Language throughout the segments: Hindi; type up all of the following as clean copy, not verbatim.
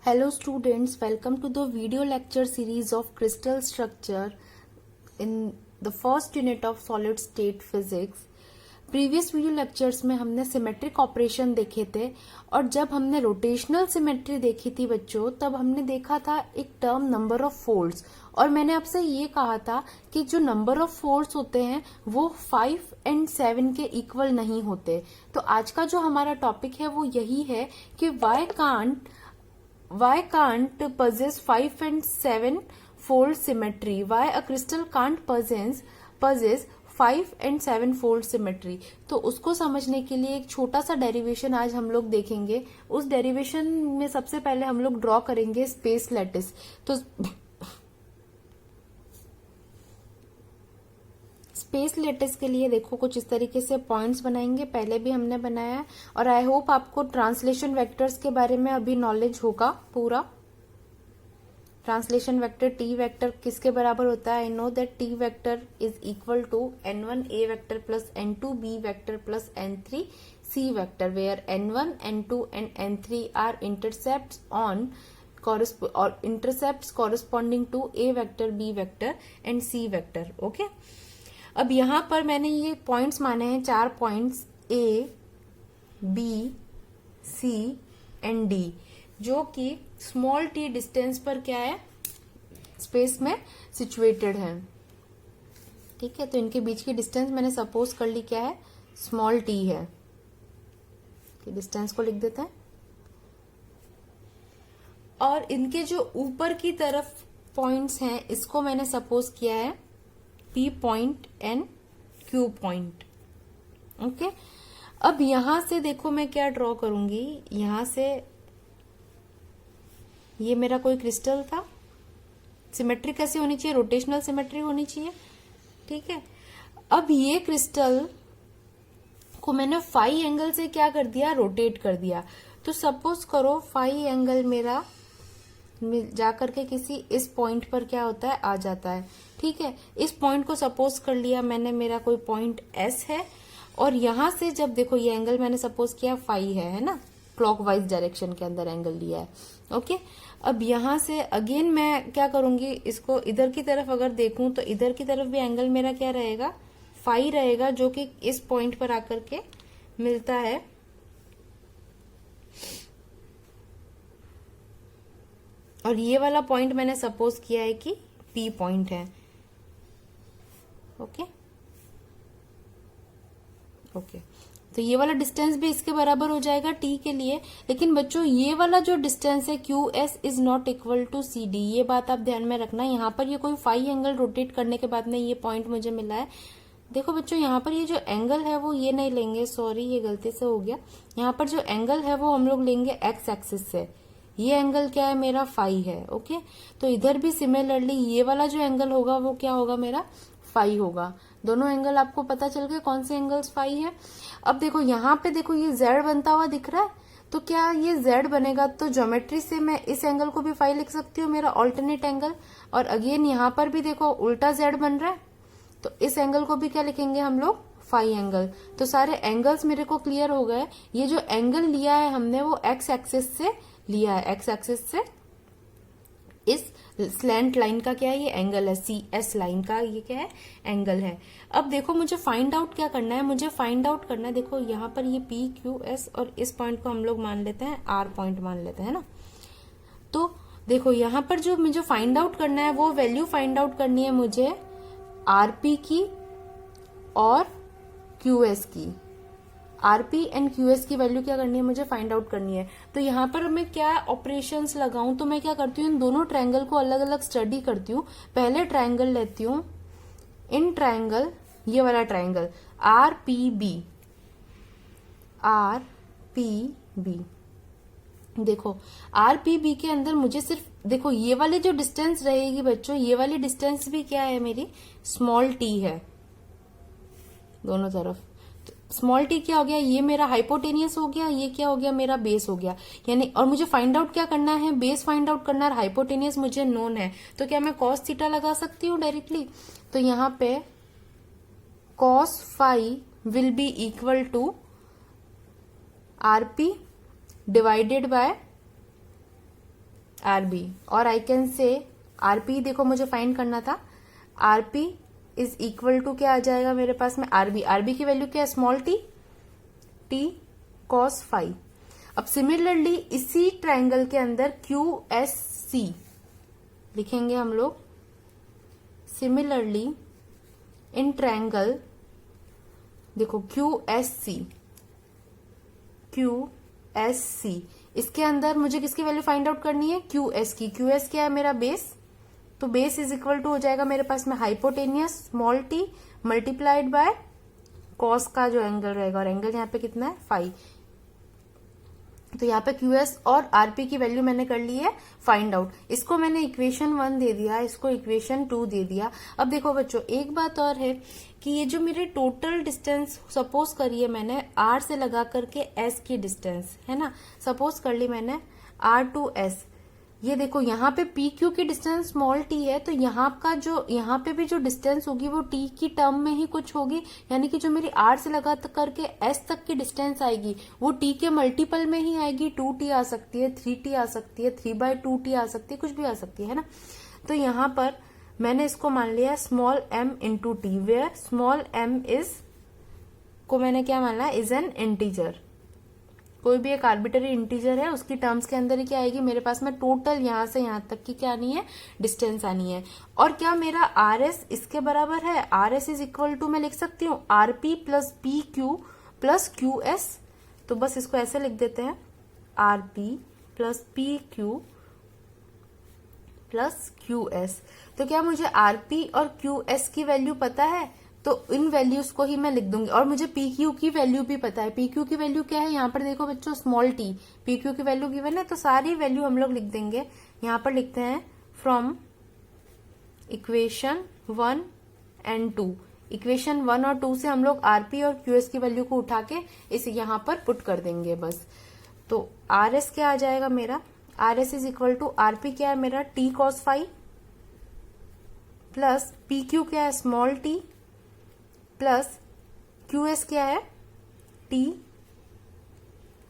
Hello students, welcome to the video lecture series of crystal structure in the first unit of solid state physics. Previous video lectures में हमने सिमेट्रिक ऑपरेशन देखे थे और जब हमने रोटेशनल सिमेट्री देखी थी बच्चों तब हमने देखा था एक टर्म नंबर ऑफ फोल्ड्स और मैंने आपसे ये कहा था कि जो नंबर ऑफ फोल्ड्स होते हैं वो 5 और 7 के इक्वल नहीं होते। तो आज का जो हमारा टॉपिक है वो यही है कि why can't possess 5 and 7 fold symmetry? Why a crystal can't possess 5 and 7 fold symmetry? तो उसको समझने के लिए एक छोटा सा डेरिवेशन आज हम लोग देखेंगे। उस डेरिवेशन में सबसे पहले हम लोग ड्रॉ करेंगे स्पेस लैटिस। तो स्पेस लैटिस के लिए देखो कुछ इस तरीके से पॉइंट्स बनाएंगे, पहले भी हमने बनाया है और आई होप आपको ट्रांसलेशन वेक्टर्स के बारे में अभी नॉलेज होगा पूरा। ट्रांसलेशन वेक्टर टी वेक्टर किसके बराबर होता है? I know that T vector is equal to n1 a vector plus n2 b vector plus n3 c vector, where n1 n2 and n3 are intercepts on intercepts corresponding to a vector b vector and c vector. Okay, अब यहां पर मैंने ये पॉइंट्स माने हैं, 4 points A, B, C and D, जो कि स्मॉल t डिस्टेंस पर क्या है, स्पेस में सिचुएटेड है। ठीक है, तो इनके बीच की डिस्टेंस मैंने सपोज कर ली क्या है, स्मॉल t है। डिस्टेंस को लिख देते हैं और इनके जो ऊपर की तरफ पॉइंट्स हैं इसको मैंने सपोज किया है P point and Q point. Okay, अब यहां से देखो मैं क्या ड्रॉ करूंगी, यहां से ये मेरा कोई क्रिस्टल था। सिमेट्री कैसी होनी चाहिए? रोटेशनल सिमेट्री होनी चाहिए। ठीक है, अब ये क्रिस्टल को मैंने फाई एंगल से क्या कर दिया, रोटेट कर दिया। तो सपोज करो फाई एंगल मेरा जाकर के किसी इस पॉइंट पर क्या होता है, आ जाता है। ठीक है, इस पॉइंट को सपोज कर लिया मैंने, मेरा कोई पॉइंट S है और यहां से जब देखो ये एंगल मैंने सपोज किया फाई है ना, क्लॉकवाइज डायरेक्शन के अंदर एंगल लिया है। ओके, अब यहां से अगेन मैं क्या करूंगी, इसको इधर की तरफ अगर देखूं तो इधर की तरफ भी एंगल मेरा क्या रहेगा, फाई रहेगा, जो कि इस पॉइंट पर आकर के मिलता है। और ये वाला पॉइंट मैंने सपोज किया है कि P पॉइंट है। ओके ओके, तो ये वाला डिस्टेंस भी इसके बराबर हो जाएगा T के लिए। लेकिन बच्चों ये वाला जो डिस्टेंस है QS is not equal to CD, ये बात आप ध्यान में रखना। यहाँ पर ये कोई फाई एंगल रोटेट करने के बाद में ये पॉइंट मुझे मिला है। देखो बच्चों यहाँ पर ये जो एंगल है वो ये नहीं लेंगे, सॉरी ये गलती से हो गया। यहाँ पर जो एंगल है वो हम लोग लेंगे एक्स एक्सिस से। ये एंगल क्या है, मेरा फाई है। ओके, तो इधर भी सिमिलरली ये वाला जो एंगल होगा वो क्या होगा, मेरा फाई होगा। दोनों एंगल आपको पता चल गए कौन से एंगल्स फाई है। अब देखो यहाँ पे देखो ये जेड बनता हुआ दिख रहा है, तो क्या ये जेड बनेगा तो ज्योमेट्री से मैं इस एंगल को भी फाई लिख सकती हूँ, मेरा ऑल्टरनेट एंगल। और अगेन यहाँ पर भी देखो उल्टा जेड बन रहा है, तो इस एंगल को भी क्या लिखेंगे हम लोग, फाई एंगल। तो सारे एंगल्स मेरे को क्लियर हो गए। ये जो एंगल लिया है हमने वो एक्स एक्सिस से लिया है, एक्स एक्सिस से इस स्लैंट लाइन का क्या है, ये एंगल है, CS लाइन का ये क्या है, एंगल है। अब देखो मुझे फाइंड आउट क्या करना है, मुझे फाइंड आउट करना है, देखो यहाँ पर ये PQS और इस पॉइंट को हम लोग मान लेते हैं R पॉइंट मान लेते हैं ना। तो देखो यहाँ पर जो मुझे फाइंड आउट करना है वो वैल्यू फाइंड आउट करनी है मुझे RP की और QS की। RP एंड QS की वैल्यू क्या करनी है, मुझे फाइंड आउट करनी है। तो यहाँ पर मैं क्या ऑपरेशंस लगाऊं, तो मैं क्या करती हूँ, इन दोनों ट्रायंगल को अलग अलग स्टडी करती हूँ। पहले ट्रायंगल लेती हूँ, इन ट्रायंगल, ये वाला ट्रायंगल RPB, RPB। देखो RPB के अंदर मुझे सिर्फ देखो ये वाली जो डिस्टेंस रहेगी बच्चों, ये वाली डिस्टेंस भी क्या है, मेरी स्मॉल t है दोनों तरफ। स्मॉल t क्या हो गया, ये मेरा हाइपोटेनियस हो गया, ये क्या हो गया, मेरा बेस हो गया। यानी और मुझे फाइंड आउट क्या करना है, बेस फाइंड आउट करना है, हाइपोटेनियस मुझे नोन है। तो क्या मैं cos थीटा लगा सकती हूँ डायरेक्टली? तो यहाँ पे cos phi will be equal to RP divided by RB, और आई कैन से आरपी, देखो मुझे फाइंड करना था, आरपी इज इक्वल टू क्या आ जाएगा मेरे पास में, आरबी, आरबी की वैल्यू क्या है, small T, T cos phi. अब सिमिलरली इसी ट्राइंगल के अंदर क्यू एस सी लिखेंगे हम लोग। सिमिलरली इन ट्राइंगल, देखो क्यू एस सी, इसके अंदर मुझे किसकी वैल्यू फाइंड आउट करनी है, क्यू एस की। क्यू एस क्या है मेरा, बेस, तो बेस इज इक्वल टू हो जाएगा मेरे पास में hypotenuse small T multiplied by cos का जो एंगल रहेगा, और एंगल यहाँ पे कितना है, फाई। तो यहाँ पे क्यूएस और आरपी की वैल्यू मैंने कर ली है फाइंड आउट। इसको मैंने इक्वेशन 1 दे दिया, इसको इक्वेशन 2 दे दिया। अब देखो बच्चों, एक बात और है कि ये जो मेरे टोटल डिस्टेंस सपोज करिए मैंने आर से लगा करके एस की डिस्टेंस है ना, सपोज कर ली मैंने आर टू एस। ये देखो यहाँ पे पी क्यू की डिस्टेंस स्मॉल टी है, तो यहाँ का जो यहाँ पे भी जो डिस्टेंस होगी वो टी की टर्म में ही कुछ होगी, यानी कि जो मेरी आर से लगा करके एस तक की डिस्टेंस आएगी वो टी के मल्टीपल में ही आएगी। 2t आ सकती है, 3t आ सकती है, 3/2t आ सकती है, कुछ भी आ सकती है ना। तो यहाँ पर मैंने इसको मान लिया small m into T, where small m is को मैंने क्या माना, इज एन इंटीजर। कोई भी एक आर्बिटरी इंटीजर है, उसकी टर्म्स के अंदर ही क्या आएगी मेरे पास में, टोटल यहां से यहां तक की क्या आनी है, डिस्टेंस आनी है। और क्या मेरा आर एस इसके बराबर है, R S is equal to मैं लिख सकती हूँ RP plus P Q plus Q S. तो बस इसको ऐसे लिख देते हैं, RP plus P Q plus Q S. तो क्या मुझे आरपी और क्यू एस की वैल्यू पता है, तो इन वैल्यूज को ही मैं लिख दूंगी। और मुझे पी क्यू की वैल्यू भी पता है। पी क्यू की वैल्यू क्या है, यहाँ पर देखो बच्चों स्मॉल टी, पी क्यू की वैल्यू गिवन है, तो सारी वैल्यू हम लोग लिख देंगे। यहाँ पर लिखते हैं फ्रॉम इक्वेशन 1 एंड 2। इक्वेशन 1 और 2 से हम लोग आरपी और क्यूएस की वैल्यू को उठा के इसे यहाँ पर पुट कर देंगे बस। तो आर एस क्या आ जाएगा मेरा, R S is equal to RP क्या है मेरा, T cos phi, plus P Q क्या है small T, plus Q S क्या है T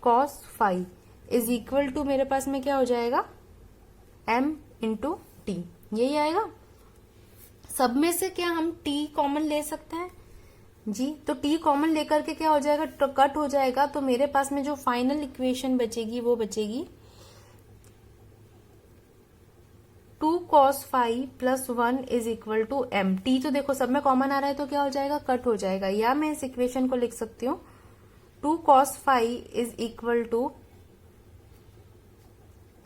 cos phi, is equal to मेरे पास में क्या हो जाएगा, एम इंटू टी, यही आएगा। सब में से क्या हम टी कॉमन ले सकते हैं जी, तो टी कॉमन लेकर के क्या हो जाएगा, तो कट हो जाएगा। तो मेरे पास में जो फाइनल इक्वेशन बचेगी वो बचेगी 2 cos phi plus 1 is equal to M. T तो देखो सब में कॉमन आ रहा है तो क्या हो जाएगा, कट हो जाएगा। या मैं इस इक्वेशन को लिख सकती हूँ 2 cos phi is equal to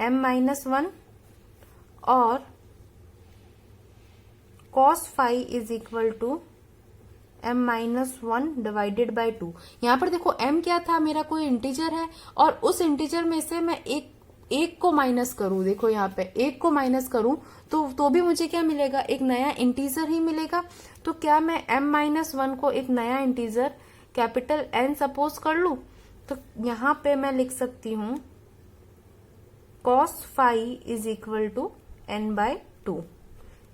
m minus 1 और cos phi is equal to m minus 1 divided by 2। यहाँ पर देखो m क्या था, मेरा कोई इंटीजर है और उस इंटीजर में से मैं एक को माइनस करूं, देखो यहाँ पे एक को माइनस करूं तो भी मुझे क्या मिलेगा, एक नया इंटीजर ही मिलेगा। तो क्या मैं m माइनस 1 को एक नया इंटीजर कैपिटल N सपोज कर लूं, तो यहाँ पे मैं लिख सकती हूँ cos phi is equal to n by 2।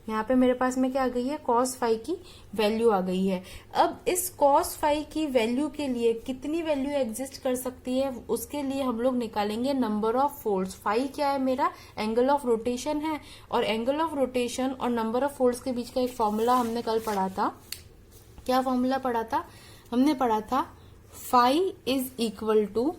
यहाँ पे मेरे पास में क्या आ गई है, cos फाई की वैल्यू आ गई है। अब इस cos फाई की वैल्यू के लिए कितनी वैल्यू एग्जिस्ट कर सकती है, उसके लिए हम लोग निकालेंगे नंबर ऑफ फोल्ड्स। फाई क्या है मेरा, एंगल ऑफ रोटेशन है, और एंगल ऑफ रोटेशन और नंबर ऑफ फोल्ड्स के बीच का एक फॉर्मूला हमने कल पढ़ा था। क्या फॉर्मूला पढ़ा था, हमने पढ़ा था phi is equal to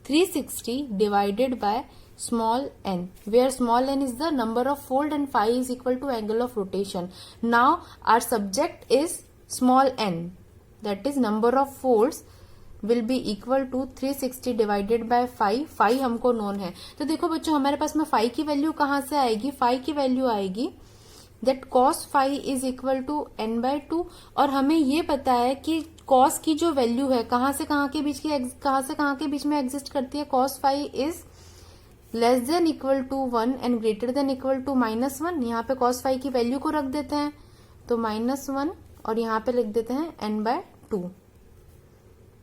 360 divided by small n, where small n is the number of fold and phi is equal to angle of rotation. Now our subject is small n, that is number of folds will be equal to 360 divided by phi. phi हमको known है। तो देखो बच्चों हमारे पास में phi की वैल्यू कहाँ से आएगी, phi की वैल्यू आएगी that cos phi is equal to n by 2, और हमें ये पता है कि cos की जो वैल्यू है कहाँ से कहाँ के बीच में एग्जिस्ट करती है, cos phi is less than equal to 1 and greater than equal to -1। यहाँ पे cos फाई की वैल्यू को रख देते हैं तो -1, और यहाँ पे लिख देते हैं n बाय 2,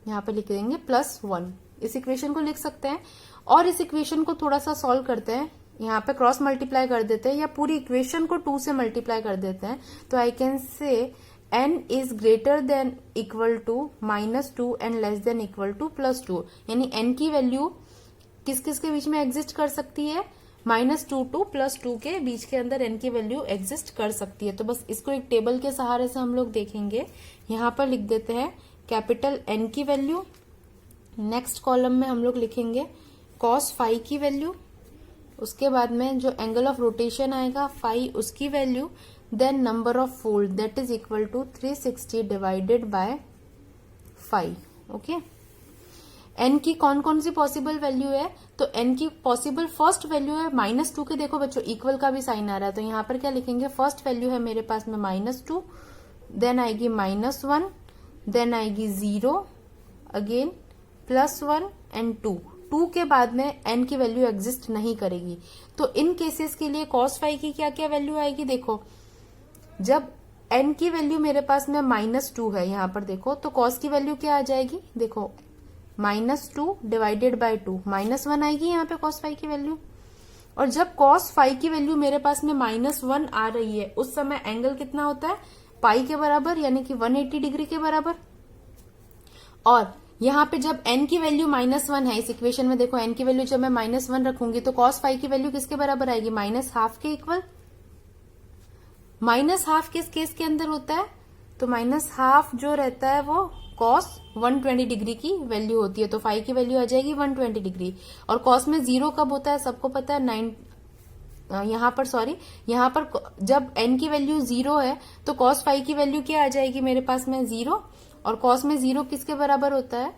यहाँ पे लिख देंगे +1। इस इक्वेशन को लिख सकते हैं और इस इक्वेशन को थोड़ा सा सॉल्व करते हैं, यहाँ पे क्रॉस मल्टीप्लाई कर देते हैं या पूरी इक्वेशन को 2 से मल्टीप्लाई कर देते हैं। तो I can say n is greater than equal to -2 and less than equal to +2, यानी n की वैल्यू किस किस के बीच में एग्जिस्ट कर सकती है, -2 to +2 के बीच के अंदर n की वैल्यू एग्जिस्ट कर सकती है। तो बस इसको एक टेबल के सहारे से हम लोग देखेंगे। यहाँ पर लिख देते हैं कैपिटल N की वैल्यू, नेक्स्ट कॉलम में हम लोग लिखेंगे cos फाई की वैल्यू, उसके बाद में जो एंगल ऑफ रोटेशन आएगा फाई उसकी value, then number of fold that is equal to 360 divided by phi. Okay, n की कौन कौन सी पॉसिबल वैल्यू है, तो n की पॉसिबल फर्स्ट वैल्यू है -2 के, देखो बच्चों इक्वल का भी साइन आ रहा है, तो यहाँ पर क्या लिखेंगे, फर्स्ट वैल्यू है मेरे पास में -2, देन आएगी -1, देन आएगी 0, अगेन +1 एंड 2 के बाद में n की वैल्यू एग्जिस्ट नहीं करेगी। तो इन केसेस के लिए cos फाई की क्या क्या वैल्यू आएगी, देखो जब n की वैल्यू मेरे पास में -2 है, यहाँ पर देखो तो cos की वैल्यू क्या आ जाएगी, देखो -2 डिवाइडेड बाय 2, -1 आएगी यहाँ पे cos फाई की वैल्यू। और जब cos फाई की वैल्यू मेरे पास में -1 आ रही है, उस समय एंगल कितना होता है, पाई के बराबर, यानी कि 180 डिग्री के बराबर। और यहाँ पे जब n की वैल्यू -1 है, इस इक्वेशन में देखो n की वैल्यू जब मैं -1 रखूंगी तो cos फाई की वैल्यू किसके बराबर आएगी, -12 के इक्वल। -12 किस केस के अंदर होता है, तो -12 जो रहता है वो cos 120 डिग्री की वैल्यू होती है, तो फाई की वैल्यू आ जाएगी 120 डिग्री। और cos में 0 कब होता है, सबको पता है, यहाँ पर जब n की वैल्यू 0 है तो cos फाई की वैल्यू क्या आ जाएगी मेरे पास में 0, और cos में 0 किसके बराबर होता है,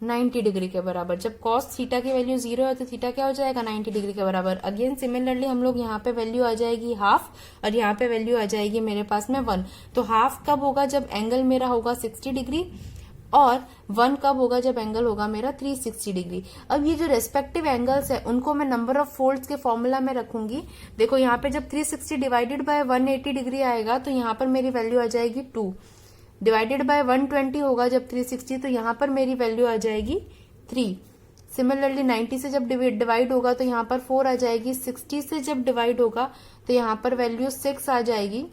90 डिग्री के बराबर। जब cos थीटा की वैल्यू 0 है तो थीटा क्या हो जाएगा, 90 डिग्री के बराबर। अगेन सिमिलरली हम लोग यहाँ पे वैल्यू आ जाएगी हाफ, और यहाँ पे वैल्यू आ जाएगी मेरे पास में 1। तो हाफ कब होगा, जब एंगल मेरा होगा 60 डिग्री, और 1 कब होगा, जब एंगल होगा मेरा 360 डिग्री। अब ये जो रेस्पेक्टिव एंगल्स है उनको मैं नंबर ऑफ फोल्ड्स के फॉर्मूला में रखूंगी। देखो यहाँ पे जब 360 डिवाइडेड बाय 180 डिग्री आएगा तो यहाँ पर मेरी वैल्यू आ जाएगी 2, डिवाइडेड बाय 120 होगा जब 360, तो यहाँ पर मेरी वैल्यू आ जाएगी 3। सिमिलरली 90 से जब डिवाइड होगा तो यहाँ पर 4 आ जाएगी, 60 से जब डिवाइड होगा तो यहाँ पर वैल्यू 6 आ जाएगी,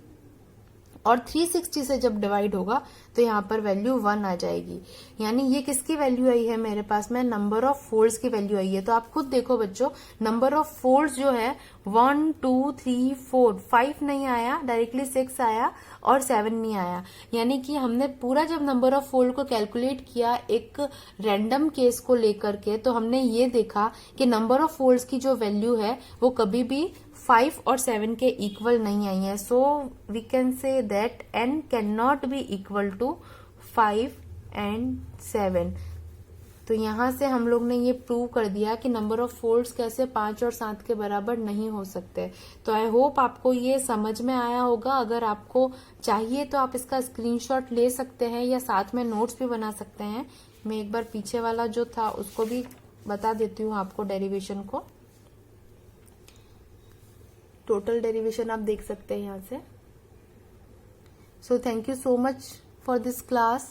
और 360 से जब डिवाइड होगा तो यहाँ पर वैल्यू 1 आ जाएगी। यानी ये किसकी वैल्यू आई है मेरे पास में, नंबर ऑफ फोल्ड्स की वैल्यू आई है। तो आप खुद देखो बच्चों, नंबर ऑफ फोल्ड्स जो है 1 2 3 4 5 नहीं आया, डायरेक्टली 6 आया, और 7 नहीं आया। यानी कि हमने पूरा जब नंबर ऑफ फोल्ड को कैलकुलेट किया एक रैंडम केस को लेकर के, तो हमने ये देखा कि नंबर ऑफ फोल्ड्स की जो वैल्यू है वो कभी भी 5 और 7 के इक्वल नहीं आई है। So we can say that n can not be equal to 5 and 7। तो यहां से हम लोग ने ये प्रूव कर दिया कि नंबर ऑफ फोल्ड्स कैसे 5 और 7 के बराबर नहीं हो सकते। तो आई होप आपको ये समझ में आया होगा। अगर आपको चाहिए तो आप इसका स्क्रीनशॉट ले सकते हैं या साथ में नोट्स भी बना सकते हैं। मैं एक बार पीछे वाला जो था उसको भी बता देती हूँ आपको, डेरिवेशन को। टोटल डेरिवेशन आप देख सकते हैं यहाँ से। So thank you so much for this class.